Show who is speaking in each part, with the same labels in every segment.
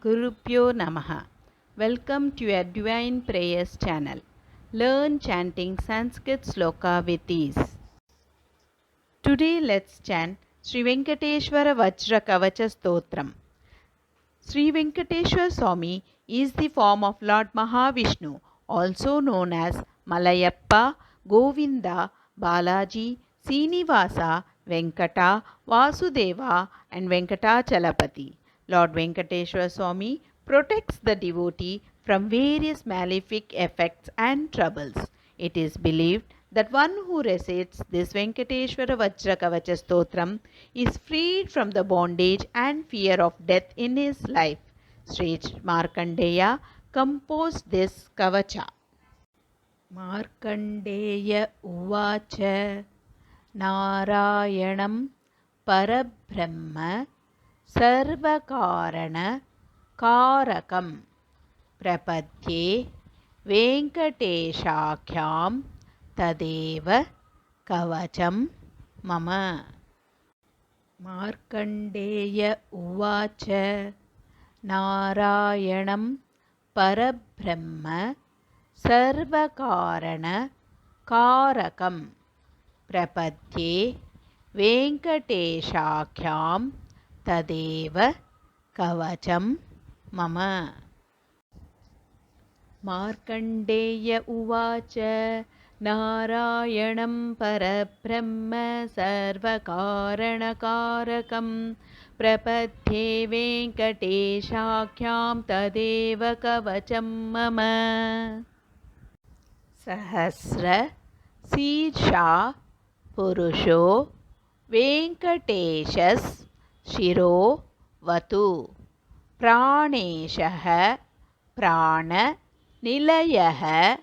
Speaker 1: Gurubhyo Namaha. Welcome to your Divine Prayers channel. Learn chanting Sanskrit sloka with ease. Today let's chant Sri Venkateshwara Vajra Kavacha Stotram. Sri Venkateshwara Swami is the form of Lord Mahavishnu, also known as Malayappa, Govinda, Balaji, Srinivasa, Venkata, Vasudeva and Venkatachalapati. Lord Venkateshwara Swami protects the devotee from various malefic effects and troubles. It is believed that one who recites this Venkateshwara Vajra Kavacha Stotram is freed from the bondage and fear of death in his life. Sri Markandeya composed this Kavacha. Markandeya Uvacha Narayanam Parabrahma Sarvakarana Karakam Prapadye Venkateshakhyam Tadeva Kavacham Mama. Markandeya Uvacha Narayanam Parabrahma Sarvakarana Karakam Prapadye Venkateshakhyam Tadeva Kavacham Mama. Markandeya Uvacha Narayanam Parabrahma Sarvakaranakarakam Prapadye Venkateshakhyam Tadeva Kavacham Mama. Sahasra Sirsha Purusho Venkateshas Shiro Vatu Praneshah Prana Nilayah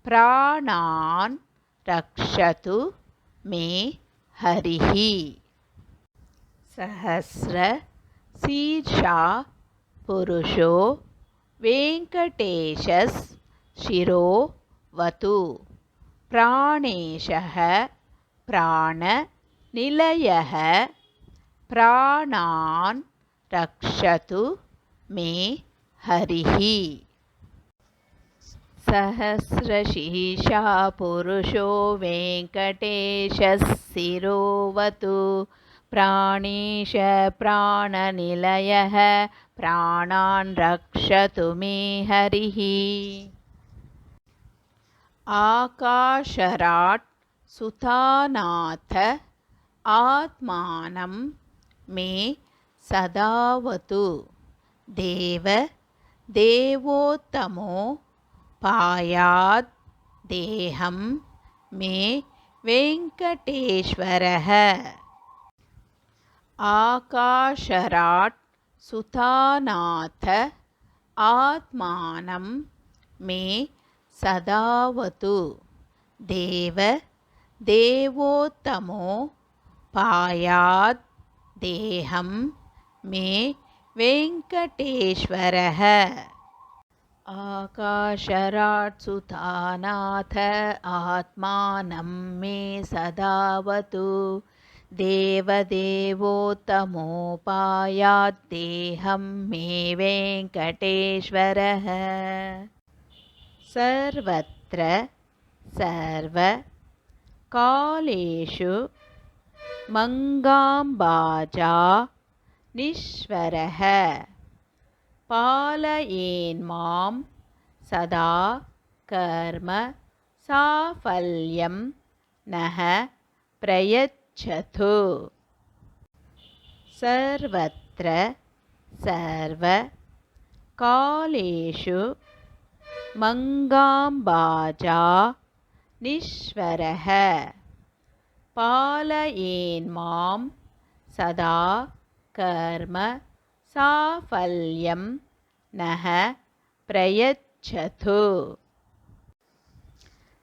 Speaker 1: Pranan Rakshatu Me Harihi. Sahasra Sirsha Purusho Venkateshas Shiro Vatu Praneshah Prana Nilayah Pranan Rakshatu Me Harihi. Sahasrashisha Purusho Venkateshas Sirovatu Pranesha Prananilayah Pranan Rakshatu Me Harihi. Akasharat Suthanatha Atmanam Me Sadavatu Deva Devottamo Payad Deham Me Venkateshwarah. Akasharat Suthanatha Atmanam Me Sadavatu Deva Devottamo Payad Deham Me Venkateshwarah. Akasharat Suthanatha Atmanam Me Sadavatu Deva Devottamo Payad Deham Me Venkateshwarah. Sarvatra Sarva Kaleshu Mangambaja Nishwarah Palayenmam Sada Karma Safalyam Naha Prayachatu. Sarvatra Sarva Kaleshu Mangambaja Nishwarah Palayenmam Sada Karma Safalyam Naha Prayachatu.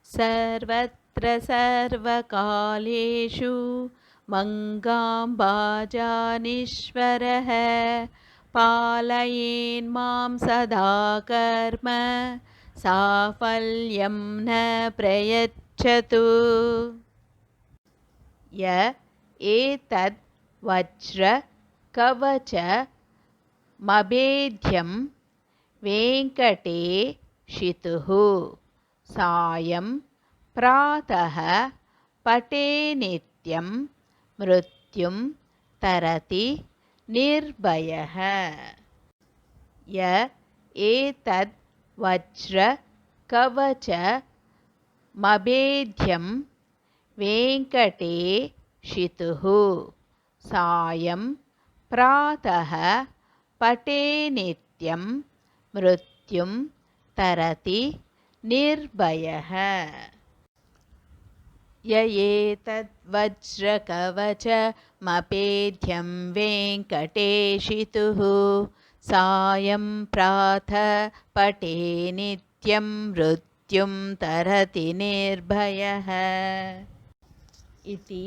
Speaker 1: Sarvatra Sarvakaleshu Mangambaja Nishwarah Palayenmam Sada Karma Safalyam Na Prayachatu. Ya etad vajra kavacha मभेद्यं वेङ्कटेशितुः सायं प्रातः पठे नित्यं मृत्युं तरति निर्भयः य एतद् वज्रकवचमभेद्यं वेङ्कटेशितुः सायं प्रातः पठे नित्यं मृत्युं तरति निर्भयः य एतद्वज्रकवचमभेद्यं वेङ्कटेशितुः सायं प्रातः पठे नित्यं मृत्युं तरति निर्भयः इति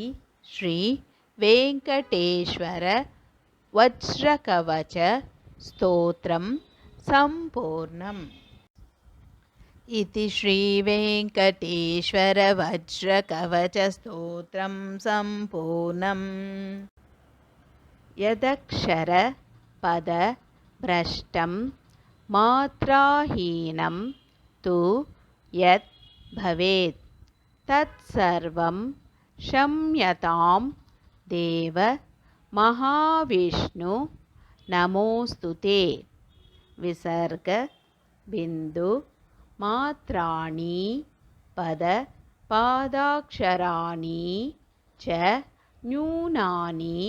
Speaker 1: श्री वेङ्कटेश्वर वज्रकवच स्तोत्रं सम्पूर्णम् इति श्री वेङ्कटेश्वर वज्रकवच स्तोत्रं सम्पूर्णम् यदक्षरपदभ्रष्टं मात्राहीनं तु यत् भवेत् तत्सर्वं क्षम्यतां देव महाविष्णु नमोऽस्तु ते विसर्ग बिन्दु मात्राणि पदपादाक्षराणि च न्यूनानि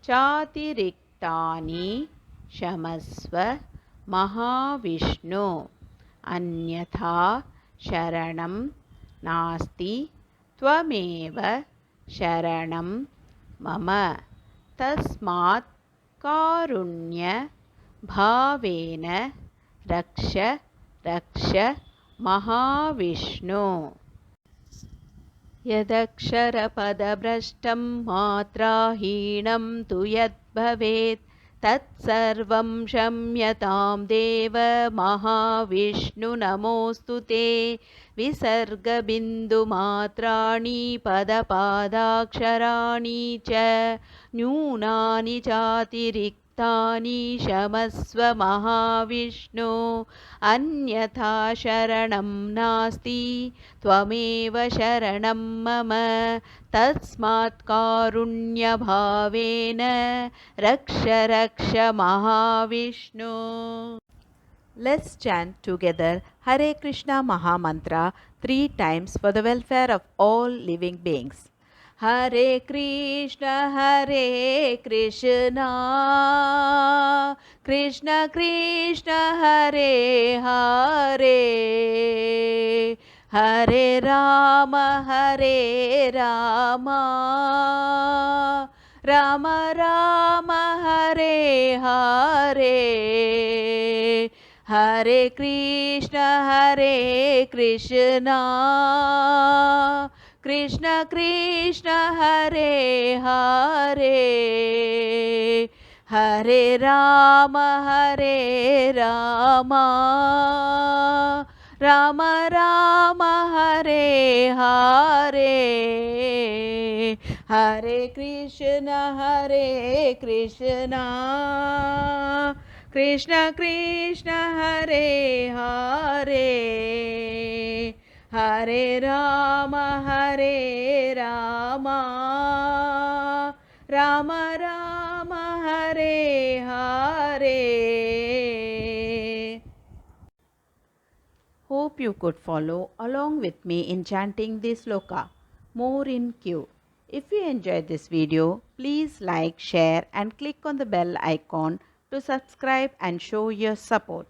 Speaker 1: चातिरिक्तानि क्षमस्व महाविष्णु अन्यथा शरणं नास्ति त्वमेव शरणं मम तस्मात् कारुण्यभावेन रक्ष रक्ष महाविष्णु यदक्षरपदभ्रष्टं मात्राहीनं तु यद्भवेत् तत्सर्वं क्षम्यतां देव महाविष्णु नमोऽस्तु ते विसर्गबिन्दुमात्राणि पदपादाक्षराणि च न्यूनानि चातिरिक्तानि क्षमस्व महाविष्णु अन्यथा शरणं नास्ति त्वमेव शरणं मम तस्मात् कारुण्यभावेन रक्ष रक्ष Mahavishnu. Let's chant together Hare Krishna Maha Mantra 3 times for the welfare of all living beings. Hare Krishna Krishna Krishna Hare Hare Hare Rama Rama Rama Hare Hare Hare Krishna Krishna Krishna Hare Hare Hare Rama Rama Rama Hare Hare Hare Krishna Krishna Krishna Hare Hare Hare Rama Rama Rama Hare Hare. Hope you could follow along with me in chanting this sloka. More in queue. If you enjoyed this video, please like, share and click on the bell icon to subscribe and show your support.